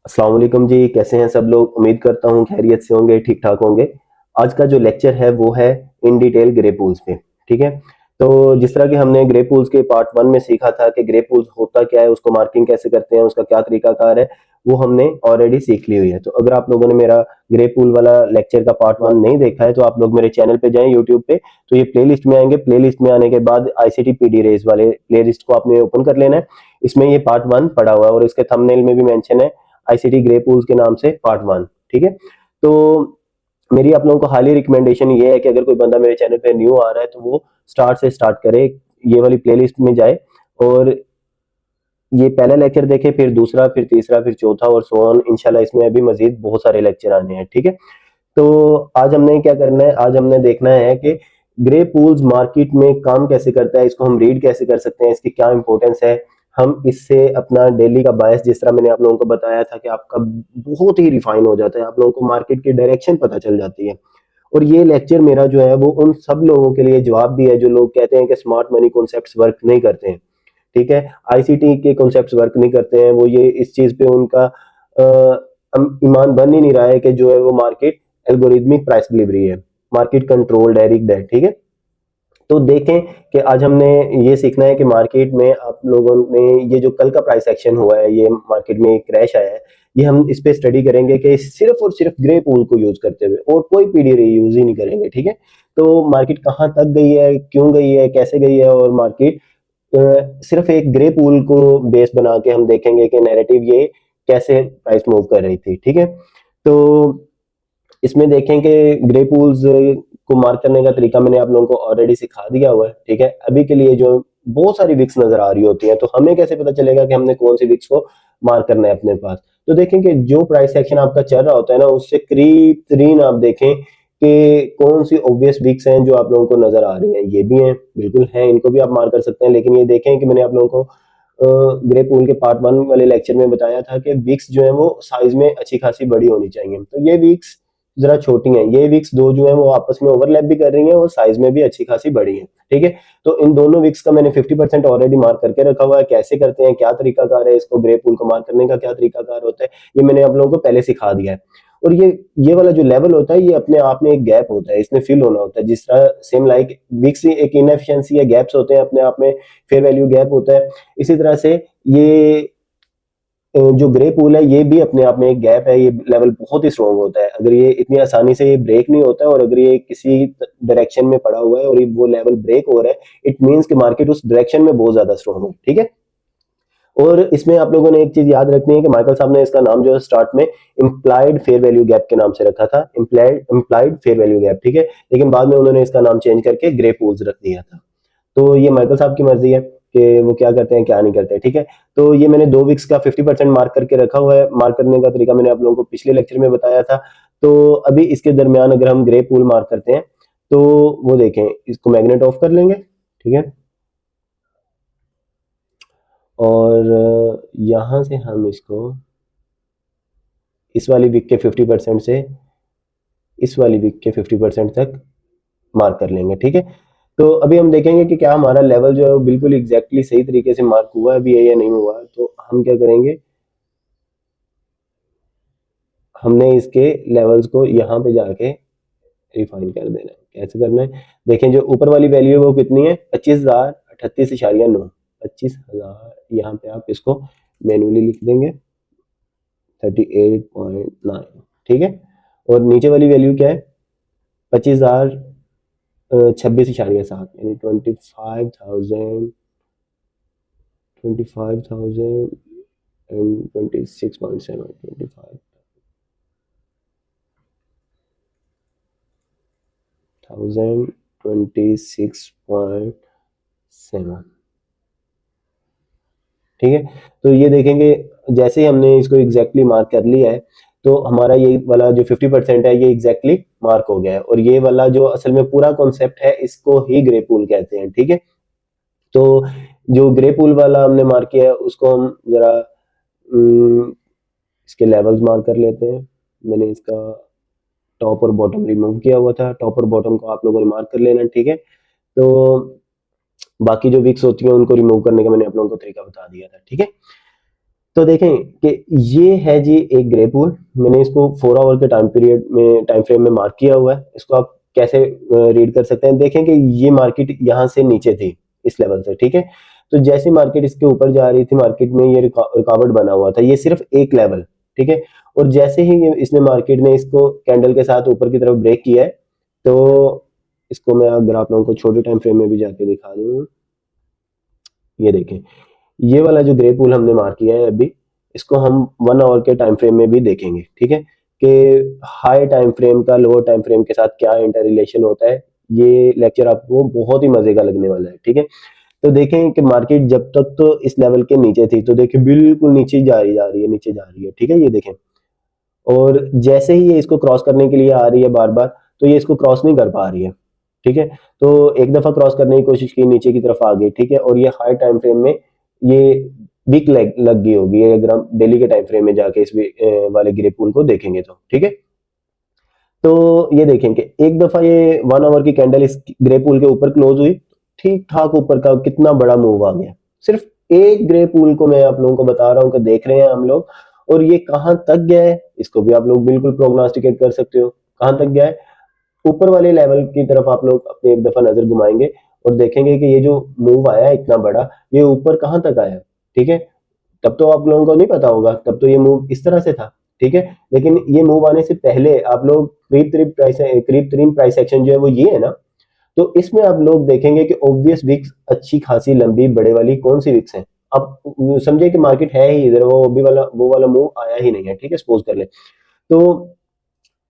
अस्सलाम वालेकुम जी, कैसे हैं सब लोग। उम्मीद करता हूँ खैरियत से होंगे, ठीक ठाक होंगे। आज का जो लेक्चर है वो है इन डिटेल ग्रे पूल्स पे। ठीक है। तो जिस तरह कि हमने ग्रे पूल्स के पार्ट वन में सीखा था कि ग्रे पूल्स होता क्या है, उसको मार्किंग कैसे करते हैं, उसका क्या तरीकाकार है, वो हमने ऑलरेडी सीख ली हुई है। तो अगर आप लोगों ने मेरा ग्रे पूल वाला लेक्चर का पार्ट वन नहीं देखा है तो आप लोग मेरे चैनल पे जाएं यूट्यूब पे। तो ये प्लेलिस्ट में आएंगे, प्लेलिस्ट में आने के बाद आईसीटी पीडी रेस वाले प्लेलिस्ट को आपने ओपन कर लेना है। इसमें ये पार्ट वन पड़ा हुआ है और इसके थंबनेल में भी मेंशन है आईसीटी ग्रे पूल्स के नाम से पार्ट वन। ठीक है। तो मेरी आप लोगों को हाली रिकमेंडेशन ये है कि अगर कोई बंदा मेरे चैनल पे न्यू आ रहा है तो वो स्टार्ट से स्टार्ट करे, ये वाली प्लेलिस्ट में जाए और ये पहला लेक्चर देखे, फिर दूसरा, फिर तीसरा, फिर चौथा और सो ऑन। इंशाल्लाह इसमें अभी मजीद बहुत सारे लेक्चर आने हैं। ठीक है। तो आज हमने क्या करना है, आज हमने देखना है कि ग्रे पूल्स मार्केट में काम कैसे करता है, इसको हम रीड कैसे कर सकते हैं, इसकी क्या इंपॉर्टेंस है। हम इससे अपना डेली का बायस, जिस तरह मैंने आप लोगों को बताया था कि आपका बहुत ही रिफाइन हो जाता है, आप लोगों को मार्केट की डायरेक्शन पता चल जाती है। और ये लेक्चर मेरा जो है वो उन सब लोगों के लिए जवाब भी है जो लोग कहते हैं कि स्मार्ट मनी कॉन्सेप्ट्स वर्क नहीं करते हैं। ठीक है। आईसीटी के कॉन्सेप्ट्स वर्क नहीं करते हैं, वो ये इस चीज पे उनका ईमान बन ही नहीं रहा है कि जो है वो मार्केट एल्गोरिथमिक प्राइस डिलीवरी है, मार्केट कंट्रोल डायरेक्ट है। ठीक है। तो देखें कि आज हमने ये सीखना है कि मार्केट में आप लोगों ने ये जो कल का प्राइस एक्शन हुआ है, ये मार्केट में क्रैश आया है, ये हम इस पे स्टडी करेंगे कि सिर्फ और सिर्फ ग्रे पूल को यूज करते हुए, और कोई पीडी यूज ही नहीं करेंगे। ठीक है। तो मार्केट कहाँ तक गई है, क्यों गई है, कैसे गई है, और मार्केट सिर्फ एक ग्रे पूल को बेस बना के हम देखेंगे कि नैरेटिव ये कैसे प्राइस मूव कर रही थी। ठीक है। तो इसमें देखें कि ग्रे पूल्स को मार्क करने का तरीका मैंने आप लोगों को ऑलरेडी सिखा दिया हुआ है। ठीक है। अभी के लिए जो बहुत सारी विक्स नजर आ रही होती है, तो हमें कैसे पता चलेगा कि हमने कौन सी विक्स को मार्क करना है अपने पास। तो देखें कि जो प्राइस एक्शन आपका चल रहा होता है ना, उससे करीब तरीन आप देखें कि कौन सी ऑब्वियस विक्स हैं जो आप लोगों को नजर आ रही हैं। ये भी हैं, बिल्कुल हैं, इनको भी आप मार्क कर सकते हैं। लेकिन ये देखें कि मैंने आप लोगों को ग्रे पूल के पार्ट वन वाले लेक्चर में बताया था कि विक्स जो है वो साइज में अच्छी खासी बड़ी होनी चाहिए। तो ये विक्स जरा छोटी हैं, ये विक्स दो जो है वो आपस में ओवरलैप भी कर रही हैं और साइज में भी अच्छी खासी बड़ी हैं। ठीक है। तो इन दोनों विक्स का मैंने 50% ऑलरेडी मार्क करके रखा हुआ है। कैसे करते हैं, क्या तरीकाकार है, इसको ग्रे पूल को मार्क करने का क्या तरीकाकार होता है, ये मैंने आप लोगों को पहले सिखा दिया है। और ये वाला जो लेवल होता है, ये अपने आप में एक गैप होता है, इसमें फिल होना होता है। जिस तरह सेम लाइक विक्स एक इनएफिशिएंसी है, गैप्स होते हैं अपने आप में, फेयर वैल्यू गैप होता है। इसी तरह से ये जो ग्रे पूल है ये भी अपने आप में एक गैप है, ये लेवल बहुत ही स्ट्रॉन्ग होता है। अगर ये इतनी आसानी से ये ब्रेक नहीं होता है, और अगर ये किसी डायरेक्शन में पड़ा हुआ है और ये वो लेवल ब्रेक हो रहा है, इट मींस कि मार्केट उस डायरेक्शन में बहुत ज्यादा स्ट्रॉन्ग है। ठीक है। और इसमें आप लोगों ने एक चीज याद रखनी है कि माइकल साहब ने इसका नाम जो है स्टार्ट में इम्प्लाइड फेयर वैल्यू गैप के नाम से रखा था, इम्प्लाइड फेयर वैल्यू गैप। ठीक है। लेकिन बाद में उन्होंने इसका नाम चेंज करके ग्रे पूल्स रख दिया था। तो ये माइकल साहब की मर्जी है कि वो क्या करते हैं क्या नहीं करते हैं। ठीक है। तो ये मैंने दो विक्स का 50% मार्क करके रखा हुआ है। मार्क करने का तरीका मैंने आप लोगों को पिछले लेक्चर में बताया था। तो अभी इसके दरमियान अगर हम ग्रे पूल मार्क करते हैं तो वो देखें, इसको मैग्नेट ऑफ कर लेंगे। ठीक है। और यहां से हम इसको इस वाली विक के 50% से इस वाली विक के 50% तक मार्क कर लेंगे। ठीक है। तो अभी हम देखेंगे कि क्या हमारा लेवल जो है वो बिल्कुल एग्जैक्टली सही तरीके से मार्क हुआ भी है या नहीं हुआ। तो हम क्या करेंगे, हमने इसके लेवल्स को यहाँ पे जाके रिफाइन कर देना है। कैसे करना है, देखें जो ऊपर वाली वैल्यू है वो कितनी है, 25,038.9। 25,000, यहाँ पे आप इसको मैनुअली लिख देंगे 38.9। ठीक है। और नीचे वाली वैल्यू क्या है, 25,026.7, यानी 25,026.7, 25,026.7। ठीक है। तो ये देखेंगे जैसे ही हमने इसको एग्जैक्टली मार्क कर लिया है, तो हमारा ये वाला जो 50% है ये एग्जैक्टली मार्क हो गया है। और ये वाला जो असल में पूरा कॉन्सेप्ट है, इसको ही ग्रे पूल कहते हैं। ठीक है। तो जो ग्रे पूल वाला हमने मार्क किया है उसको हम जरा इसके लेवल्स मार्क कर लेते हैं। मैंने इसका टॉप और बॉटम रिमूव किया हुआ था, टॉप और बॉटम को आप लोगों ने मार्क कर लेना। ठीक है। तो बाकी जो विक्स होती हैं उनको रिमूव करने का मैंने आप लोगों को तरीका बता दिया था। ठीक है। तो देखें कि ये है जी एक ग्रे पूल, मैंने इसको 4 आवर के टाइम फ्रेम में मार्क किया हुआ है। इसको आप कैसे रीड कर सकते हैं, देखें कि ये मार्केट यहाँ से नीचे थी इस लेवल से, ठीक है। तो जैसे मार्केट इसके ऊपर जा रही थी, मार्केट में ये रुकावट बना हुआ था, ये सिर्फ एक लेवल, ठीक है। और जैसे ही इसने मार्केट ने इसको कैंडल के साथ ऊपर की तरफ ब्रेक किया है, तो इसको मैं अगर आप लोगों को छोटे टाइम फ्रेम में भी जाके दिखा दूं, ये देखें, ये वाला जो ग्रे पूल हमने मार्क किया है अभी, इसको हम 1 आवर के टाइम फ्रेम में भी देखेंगे, ठीक है, कि हाई टाइम फ्रेम का लोअर टाइम फ्रेम के साथ क्या इंटर रिलेशन होता है। ये लेक्चर आपको बहुत ही मजे का लगने वाला है, ठीक है। तो देखें कि मार्केट जब तक तो इस लेवल के नीचे थी, तो देखिए बिल्कुल नीचे जा रही है, नीचे जा रही है, ठीक है, ये देखें। और जैसे ही ये इसको क्रॉस करने के लिए आ रही है बार बार, तो ये इसको क्रॉस नहीं कर पा रही है, ठीक है। तो एक दफा क्रॉस करने की कोशिश की, नीचे की तरफ आ गई, ठीक है। और ये हाई टाइम फ्रेम में ये वीक लग गई होगी, अगर हम डेली के टाइम फ्रेम में जाके इस वाले ग्रे पूल को देखेंगे तो, ठीक है। तो ये देखेंगे एक दफा ये 1 आवर की कैंडल इस ग्रे पूल के ऊपर क्लोज हुई, ठीक ठाक ऊपर का कितना बड़ा मूव आ गया। सिर्फ एक ग्रे पूल को मैं आप लोगों को बता रहा हूं कि देख रहे हैं हम लोग, और ये कहां तक गया है इसको भी आप लोग बिल्कुल प्रोग्नोस्टिकेट कर सकते हो, कहां तक गया है। ऊपर वाले लेवल की तरफ आप लोग अपने एक दफा नजर घुमाएंगे और देखेंगे कि ये जो मूव आया है इतना बड़ा, ये ऊपर कहां तक आया, ठीक है। तब तो आप लोगों को नहीं पता होगा, तब तो ये मूव इस तरह से था, ठीक है। लेकिन ये मूव आने से पहले आप लोग करीब तरीन प्राइस एक्शन जो है वो ये है ना, तो इसमें आप लोग देखेंगे कि ऑब्वियस विक्स अच्छी खासी लंबी बड़े वाली कौन सी विक्स है। अब समझे कि मार्केट है ही इधर, वो वाला मूव आया ही नहीं है, ठीक है, सपोज कर ले। तो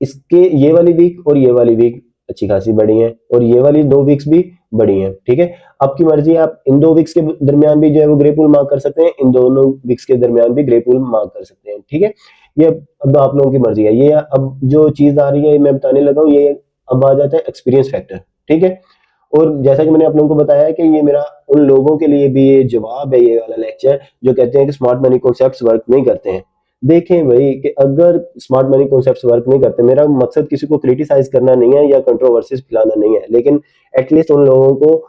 इसके ये वाली वीक और ये वाली वीक अच्छी खासी बड़ी है, और ये वाली 2 वीक्स भी बड़ी हैं, ठीक है। आपकी मर्जी है, आप इन 2 वीक्स के दरमियान भी जो है वो ग्रे पूल मार्क कर सकते हैं, इन दोनों वीक्स के दरमियान भी ग्रे पूल मार्क कर सकते हैं, ठीक है। ये अब आप लोगों की मर्जी है। ये अब जो चीज आ रही है मैं बताने लगा हूँ, ये अब आ जाता है एक्सपीरियंस फैक्टर, ठीक है। और जैसा कि मैंने आप लोगों को बताया कि ये मेरा उन लोगों के लिए भी ये जवाब है, ये वाला लेक्चर, जो कहते हैं कि स्मार्ट मनी कॉन्सेप्ट्स वर्क नहीं करते हैं। देखें भाई कि अगर स्मार्ट मनी कॉन्सेप्ट्स वर्क नहीं करते, मेरा मकसद किसी को क्रिटिसाइज करना नहीं है या कंट्रोवर्सीज फैलाना नहीं है, लेकिन एटलीस्ट उन लोगों को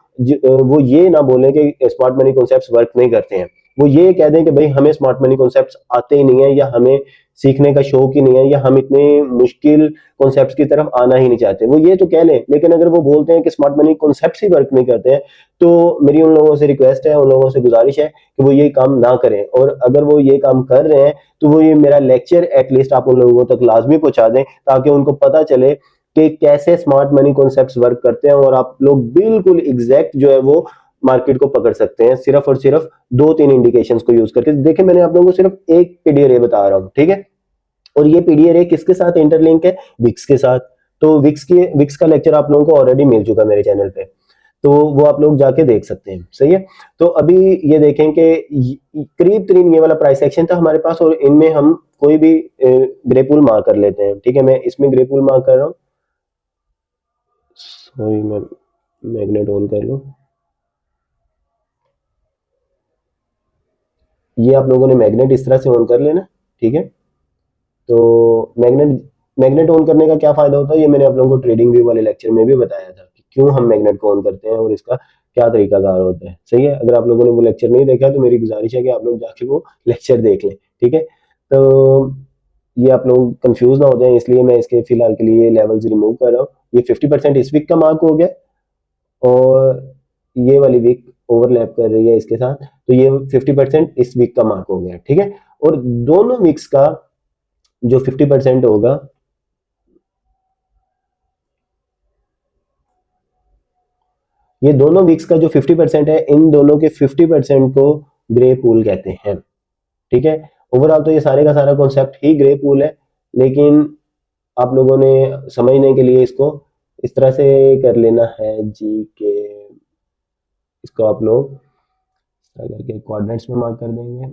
वो ये ना बोलें कि स्मार्ट मनी कॉन्सेप्ट्स वर्क नहीं करते हैं। वो ये कह दें कि भाई हमें स्मार्ट मनी कॉन्सेप्ट्स आते ही नहीं है, या हमें सीखने का शौक ही नहीं है, या हम इतने मुश्किल कॉन्सेप्ट्स की तरफ आना ही नहीं चाहते, वो ये तो कह लें। लेकिन अगर वो बोलते हैं कि स्मार्ट मनी कॉन्सेप्ट्स ही वर्क नहीं करते हैं, तो मेरी उन लोगों से रिक्वेस्ट है, उन लोगों से गुजारिश है कि वो ये काम ना करें। और अगर वो ये काम कर रहे हैं, तो वो ये मेरा लेक्चर एटलीस्ट आप उन लोगों तक लाजमी पहुंचा दें, ताकि उनको पता चले कि कैसे स्मार्ट मनी कॉन्सेप्ट्स वर्क करते हैं, और आप लोग बिल्कुल एग्जैक्ट जो है वो मार्केट को पकड़ सकते हैं, सिर्फ और सिर्फ 2-3 इंडिकेशंस को यूज करके। देखिए मैंने आप लोगों को सिर्फ एक पीडीआर बता रहा हूँ, ठीक है। और ये पीडीआर किसके साथ इंटरलिंक है, विक्स के साथ। तो विक्स का लेक्चर आप लोगों को ऑलरेडी मिल चुका है मेरे चैनल पे, तो वो आप लोग जाके देख सकते हैं, सही है। तो अभी ये देखें कि करीब तरीन ये वाला प्राइस एक्शन था हमारे पास, और इनमें हम कोई भी ग्रे पूल मार्क कर लेते हैं, ठीक है। मैं इसमें ग्रे पूल मार्क कर रहा हूँ, सॉरी मैं मैग्नेट ऑन कर लूँ। ये आप लोगों ने मैग्नेट इस तरह से ऑन कर लेना, ठीक है। तो मैग्नेट मैग्नेट ऑन करने का क्या फायदा होता है, ये मैंने आप लोगों को ट्रेडिंग व्यू वाले लेक्चर में भी बताया था कि क्यों हम मैग्नेट को ऑन करते हैं और इसका क्या तरीकाकार होता है, सही है। अगर आप लोगों ने वो लेक्चर नहीं देखा तो मेरी गुजारिश है कि आप लोग जाके वो लेक्चर देख लें, ठीक है। तो ये आप लोग कंफ्यूज ना हो जाए, इसलिए मैं इसके फिलहाल के लिए लेवल्स रिमूव कर रहा हूँ। ये 50% इस वीक का मार्क हो गया, और ये वाली वीक ओवरलैप कर रही है इसके साथ, तो ये 50% इस वीक का मार्क हो गया, ठीक है। और दोनों वीक्स का जो 50% होगा, ये दोनों वीक्स का जो 50% है, इन दोनों के 50% को ग्रे पूल कहते हैं, ठीक है। ओवरऑल तो ये सारे का सारा कॉन्सेप्ट ही ग्रे पूल है, लेकिन आप लोगों ने समझने के लिए इसको इस तरह से कर लेना है जी के इसको आप लोग करके कोऑर्डिनेट्स में मार्क कर देंगे,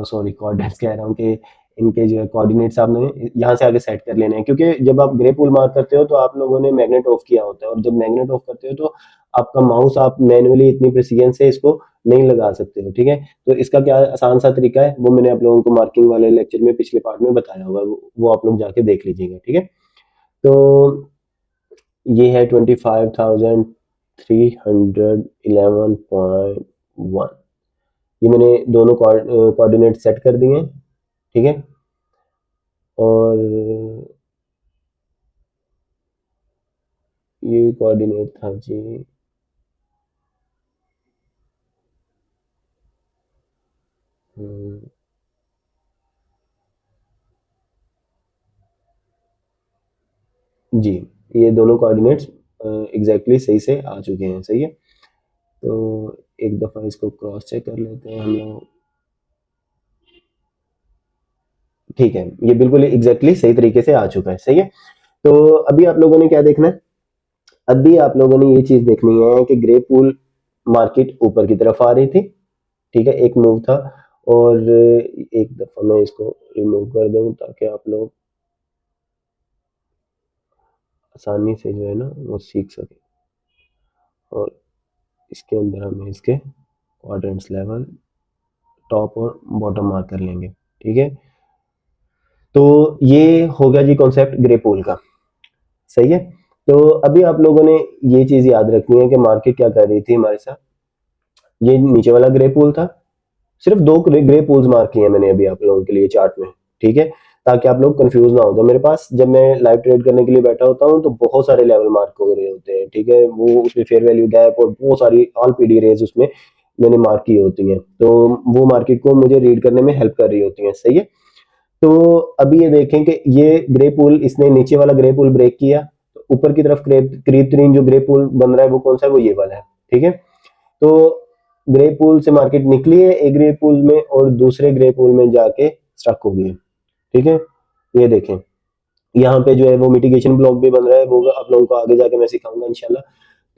सॉरी कोऑर्डिनेट्स कह रहा हूँ कि इनके जो है कोऑर्डिनेट्स आपने यहाँ से आगे सेट कर लेने हैं, क्योंकि जब आप ग्रे पूल मार्क करते हो तो आप लोगों ने मैग्नेट ऑफ किया होता है, और जब मैग्नेट ऑफ करते हो तो आपका माउस आप मैनुअली इतनी प्रिसीजन से इसको नहीं लगा सकते हो, ठीक है। तो इसका क्या आसान सा तरीका है, वो मैंने आप लोगों को मार्किंग वाले लेक्चर में पिछले पार्ट में बताया हुआ है, वो आप लोग जाके देख लीजिएगा, ठीक है। तो ये है 25,311.1, ये मैंने दोनों कोऑर्डिनेट सेट कर दिए हैं, ठीक है। और ये कोऑर्डिनेट था जी, जी, ये दोनों कोऑर्डिनेट्स एग्जैक्टली सही से आ चुके हैं, सही है। तो एक दफ़ा इसको क्रॉस चेक कर लेते हैं हम लोग। ठीक है, ये बिल्कुल एग्जैक्टली सही तरीके से आ चुका है, सही है। तो अभी आप लोगों ने क्या देखना है, अभी आप लोगों ने ये चीज देखनी है कि ग्रे पूल मार्केट ऊपर की तरफ आ रही थी, ठीक है, एक मूव था। और एक दफा मैं इसको रिमूव कर दूं ताकि आप लोग आसानी से जो है ना वो सीख सके। और इसके अंदर हमें इसके क्वाड्रेंट्स लेवल टॉप और बॉटम मार्क कर लेंगे, ठीक है। तो ये हो गया जी कॉन्सेप्ट ग्रे पूल का, सही है। तो अभी आप लोगों ने ये चीज याद रखनी है कि मार्केट क्या कर रही थी हमारे साथ। ये नीचे वाला ग्रे पूल था, सिर्फ दो ग्रे पूल्स मार्क किए हैं मैंने अभी आप लोगों के लिए चार्ट में, ठीक है, ताकि आप लोग कंफ्यूज ना हो जाए। मेरे पास जब मैं लाइव ट्रेड करने के लिए बैठा होता हूँ तो बहुत सारे लेवल मार्क हो रहे होते हैं, ठीक है, वो उसमें फेयर वैल्यू गैप और बहुत सारी ऑल पीडी रेज उसमें मैंने मार्क की होती हैं, तो वो मार्केट को मुझे रीड करने में हेल्प कर रही होती हैं, सही है। तो अभी ये देखें कि ये ग्रे पूल, इसने नीचे वाला ग्रे पूल ब्रेक किया, तो ऊपर की तरफ करीब तरीन जो ग्रे पूल बन रहा है वो कौन सा है, वो ये वाला है, ठीक है। तो ग्रे पूल से मार्केट निकली है एक ग्रे पूल में और दूसरे ग्रे पूल में जाके स्टक हो गई है, ठीक है। ये देखें, यहाँ पे जो है वो मिटिगेशन ब्लॉक भी बन रहा है, वो आप लोगों को आगे जाके मैं सिखाऊंगा इंशाल्लाह।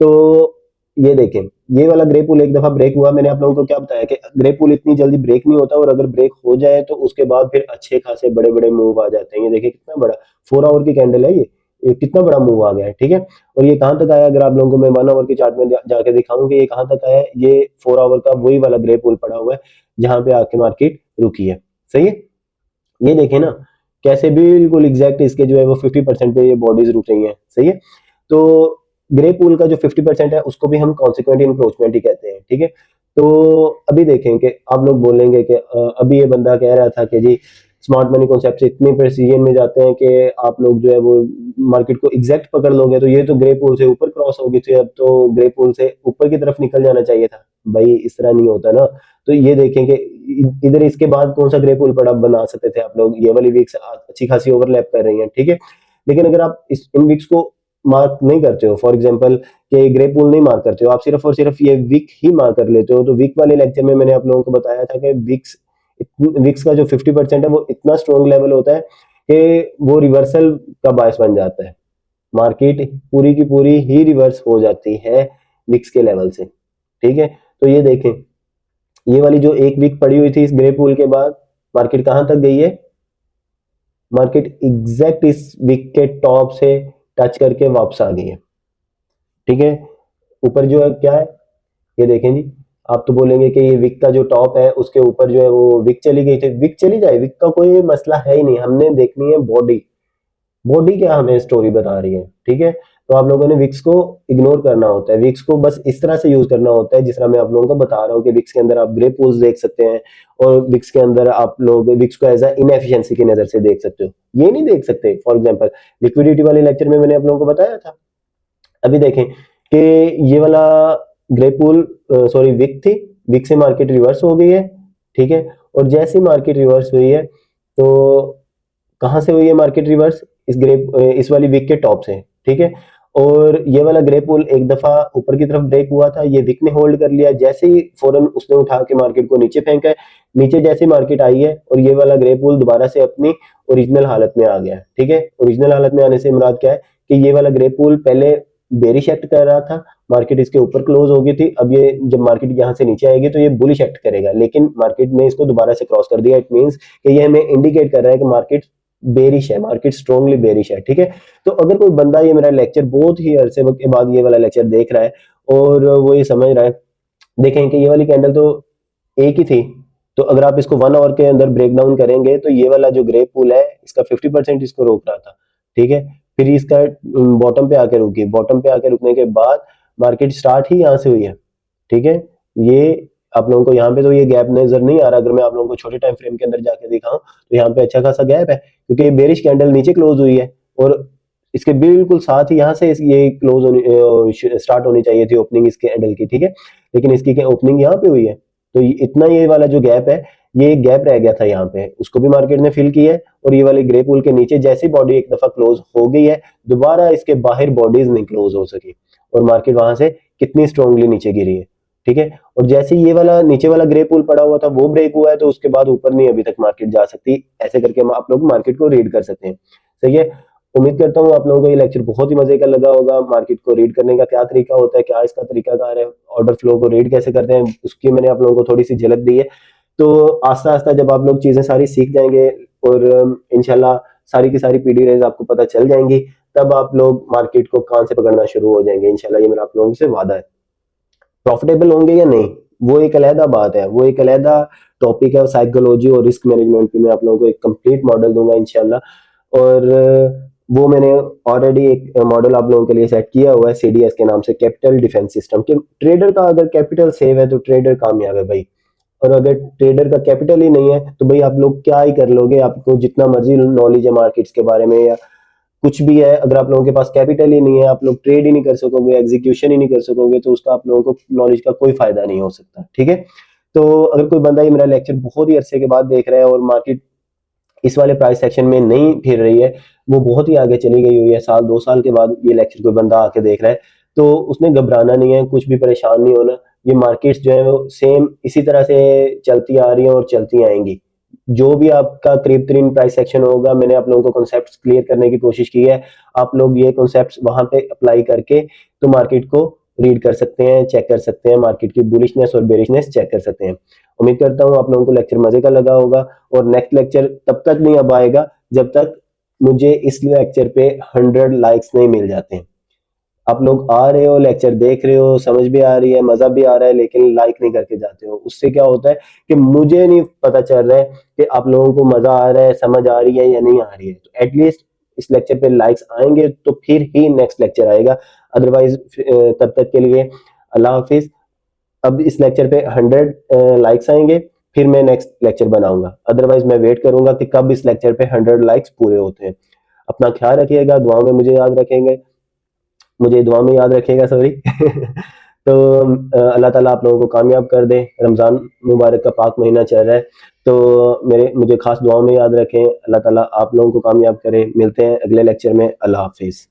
तो ये देखें, ये वाला ग्रे पूल एक दफा ब्रेक हुआ, मैंने आप लोगों को क्या बताया कि ग्रे पूल इतनी जल्दी ब्रेक नहीं होता, और अगर ब्रेक हो जाए तो उसके बाद फिर अच्छे खासे बड़े बड़े मूव आ जाते हैं। ये देखिए कितना बड़ा 4 आवर की कैंडल है ये कितना बड़ा मूव आ गया है, ठीक है। और ये कहां तक आया, अगर आप लोगों को मैं 1 आवर के चार्ट में जाके दिखाऊं कि ये कहां तक आया है, ये 4 आवर का वही वाला ग्रे पूल पड़ा हुआ है जहां पे आके मार्केट रुकी है, सही है। ये देखें ना कैसे बिल्कुल एग्जैक्ट इसके जो है वो 50% पे ये बॉडीज रुक रही हैं, सही है। तो ग्रे पूल का जो 50% है उसको भी हम कॉन्सिक्वेंट इंक्रोचमेंट ही कहते हैं, ठीक है। तो अभी देखें कि आप लोग बोलेंगे कि अभी ये बंदा कह रहा था कि जी स्मार्ट मनी कॉन्सेप्ट से इतने प्रेसिजन में जाते हैं कि आप लोग जो है वो मार्केट को एग्जैक्ट पकड़ लोगे, तो ये तो ग्रे पूल से ऊपर क्रॉस होगी थी, अब तो ग्रे पूल से ऊपर की तरफ निकल जाना चाहिए था। भाई इस तरह नहीं होता ना। तो ये देखें कि इधर इसके बाद कौन सा ग्रे पूल पड़ा बना सकते थे आप लोग, ये वाली वीक्स अच्छी खासी ओवरलैप कर रही हैं, ठीक है। लेकिन अगर आप इन वीक्स को मार्क नहीं करते हो, फॉर एग्जांपल कि ग्रे पूल नहीं मार्क करते हो, आप सिर्फ और सिर्फ ये वीक ही मार्क कर लेते हो, तो वीक वाले लेक्चर में मैंने आप लोगों को बताया था कि विक्स का जो 50% है वो इतना स्ट्रॉन्ग लेवल होता है कि वो रिवर्सल का बायस बन जाता है, मार्केट पूरी की पूरी ही रिवर्स हो जाती है विक्स के लेवल से, ठीक है। तो ये देखें, ये वाली जो एक वीक पड़ी हुई थी इस ग्रे पूल के बाद, मार्केट कहां तक गई है, मार्केट एग्जैक्ट इस वीक के टॉप से टच करके वापस आ गई है, ठीक है। ऊपर जो है क्या है, ये देखें जी, आप तो बोलेंगे कि ये विक का जो टॉप है उसके ऊपर जो है वो विक चली गई थी, विक चली जाए, विक का कोई मसला है ही नहीं, हमने देखनी है बॉडी, बॉडी क्या हमें स्टोरी बता रही है, ठीक है। तो आप लोगों ने विक्स को इग्नोर करना होता है, विक्स को बस इस तरह से यूज करना होता है जिस तरह मैं आप लोगों को बता रहा हूँ कि विक्स के अंदर आप ग्रे पूल्स देख सकते हैं, और विक्स के अंदर आप लोग विक्स को एज अ इनएफिशिएंसी की नजर से देख सकते हो, ये नहीं देख सकते। फॉर एग्जांपल लिक्विडिटी वाले लेक्चर में मैंने आप लोगों को बताया था, अभी देखें कि ये वाला ग्रे पूल सॉरी विक थी, विक से मार्केट रिवर्स हो गई है, ठीक है। और जैसे मार्केट रिवर्स हुई है, तो कहां से हुई है मार्केट रिवर्स, इस वाली विक के टॉप से, ठीक है। और ये वाला ग्रे पूल एक दफा ऊपर की तरफ ब्रेक हुआ था, ये विक ने होल्ड कर लिया, जैसे ही फौरन उसने उठा के मार्केट को नीचे फेंका है, नीचे जैसे मार्केट आई है और ये वाला ग्रे पूल दोबारा से अपनी ओरिजिनल हालत में आ गया, ठीक है। ओरिजिनल हालत में आने से मुराद क्या है कि ये वाला ग्रे पूल पहले बेरिश एक्ट कर रहा था, मार्केट इसके ऊपर क्लोज हो गई थी, अब ये जब मार्केट यहाँ से नीचे आएगी तो ये बुलिश एक्ट करेगा, लेकिन मार्केट ने इसको दोबारा से क्रॉस कर दिया, इट मींस कि ये हमें इंडिकेट कर रहा है कि मार्केट बेरिश है, मार्केट स्ट्रांगली बेरिश है, ठीक है। तो अगर कोई बंदा ये मेरा लेक्चर बहुत ही अरसे के बाद ये वाला लेक्चर देख रहा है और वो ये समझ रहा है, देखें कि ये वाली कैंडल तो एक ही थी, तो अगर आप इसको 1 आवर के अंदर ब्रेक डाउन करेंगे तो ये वाला जो ग्रे पूल है इसका 50% इसको रोक रहा था, ठीक है। फिर इसका बॉटम पे आके रुकी, बॉटम पे आके रुकने के बाद मार्केट स्टार्ट ही यहाँ से हुई है, ठीक है। ये आप लोगों को यहाँ पे तो ये गैप नजर नहीं आ रहा। अगर मैं आप लोगों को छोटे टाइम फ्रेम के अंदर जाके दिखाऊं तो यहाँ पे अच्छा खासा गैप है, क्योंकि ये बेरिश कैंडल नीचे क्लोज हुई है और इसके बिल्कुल साथ ही यहाँ से ये क्लोज होनी स्टार्ट होनी चाहिए थी ओपनिंग इसके कैंडल की, ठीक है, लेकिन इसकी ओपनिंग यहाँ पे हुई है। तो इतना ये वाला जो गैप है, ये गैप रह गया था यहाँ पे, उसको भी मार्केट ने फिल किया है। और ये वाले ग्रे पुल के नीचे जैसी बॉडी एक दफा क्लोज हो गई है, दोबारा इसके बाहर बॉडीज नहीं क्लोज हो सकी और मार्केट वहां से कितनी स्ट्रांगली नीचे गिरी है, ठीक है। और जैसे ये वाला नीचे वाला ग्रे पुल पड़ा हुआ था वो ब्रेक हुआ है, तो उसके बाद ऊपर नहीं अभी तक मार्केट जा सकती। ऐसे करके हम आप लोग मार्केट को रीड कर सकते हैं, सही है। उम्मीद करता हूँ आप लोगों को ये लेक्चर बहुत ही मजे का लगा होगा। मार्केट को रीड करने का क्या तरीका होता है, क्या इसका तरीकाकार है, ऑर्डर फ्लो को रीड कैसे करते हैं, उसकी मैंने आप लोगों को थोड़ी सी झलक दी है। तो आस्ता आस्ता जब आप लोग चीजें सारी सीख जाएंगे और इंशाल्लाह सारी की सारी पीडी रेज आपको पता चल जाएंगी, तब आप लोग मार्केट को कान से पकड़ना शुरू हो जाएंगे इंशाल्लाह। ये मेरा आप लोगों से वादा है। प्रॉफिटेबल होंगे या नहीं वो एक अलहदा बात है, वो एक अलहदा टॉपिक है। साइकोलॉजी और रिस्क मैनेजमेंट पे मैं आप लोगों को एक कंप्लीट मॉडल दूंगा इंशाल्लाह। और वो मैंने ऑलरेडी एक मॉडल आप लोगों के लिए सेट किया हुआ है सीडीएस के नाम से, कैपिटल डिफेंस सिस्टम। कि ट्रेडर का अगर कैपिटल सेव है तो ट्रेडर कामयाब है भाई, और अगर ट्रेडर का कैपिटल ही नहीं है तो भाई आप लोग क्या ही कर लोगे। आपको जितना मर्जी नॉलेज है मार्केट्स के बारे में या कुछ भी है, अगर आप लोगों के पास कैपिटल ही नहीं है, आप लोग ट्रेड ही नहीं कर सकोगे, एग्जीक्यूशन ही नहीं कर सकोगे, तो उसका आप लोगों को नॉलेज का कोई फायदा नहीं हो सकता, ठीक है। तो अगर कोई बंदा ये मेरा लेक्चर बहुत ही अरसे के बाद देख रहा है और मार्केट इस वाले प्राइस सेक्शन में नहीं फिर रही है, वो बहुत ही आगे चली गई हुई है, साल 2 साल के बाद ये लेक्चर कोई बंदा आके देख रहा है, तो उसने घबराना नहीं है, कुछ भी परेशान नहीं होना। ये मार्केट्स जो है वो सेम इसी तरह से चलती आ रही हैं और चलती आएंगी। जो भी आपका करीब तरीन प्राइस सेक्शन होगा, मैंने आप लोगों को कॉन्सेप्ट्स क्लियर करने की कोशिश की है। आप लोग ये कॉन्सेप्ट्स वहां पे अप्लाई करके तो मार्केट को रीड कर सकते हैं, चेक कर सकते हैं, मार्केट की बुलिशनेस और बेरिशनेस चेक कर सकते हैं। उम्मीद करता हूँ आप लोगों को लेक्चर मजे का लगा होगा। और नेक्स्ट लेक्चर तब तक नहीं अब आएगा जब तक मुझे इस लेक्चर पे 100 लाइक्स नहीं मिल जाते हैं। आप लोग आ रहे हो, लेक्चर देख रहे हो, समझ भी आ रही है, मजा भी आ रहा है, लेकिन लाइक नहीं करके जाते हो। उससे क्या होता है कि मुझे नहीं पता चल रहा है कि आप लोगों को मजा आ रहा है, समझ आ रही है या नहीं आ रही है। तो एटलीस्ट इस लेक्चर पे लाइक्स आएंगे तो फिर ही नेक्स्ट लेक्चर आएगा, अदरवाइज तब तक के लिए अल्लाह हाफिज। अब इस लेक्चर पे 100 लाइक्स आएंगे, फिर मैं नेक्स्ट लेक्चर बनाऊंगा, अदरवाइज मैं वेट करूंगा कि कब इस लेक्चर पे 100 लाइक्स पूरे होते हैं। अपना ख्याल रखिएगा, दुआ में मुझे याद रखेंगे, मुझे दुआ में याद रखिएगा, सॉरी। तो अल्लाह ताला आप लोगों को कामयाब कर दे। रमज़ान मुबारक का पाक महीना चल रहा है, तो मुझे खास दुआ में याद रखें। अल्लाह ताला आप लोगों को कामयाब करे। मिलते हैं अगले लेक्चर में। अल्लाह हाफिज़।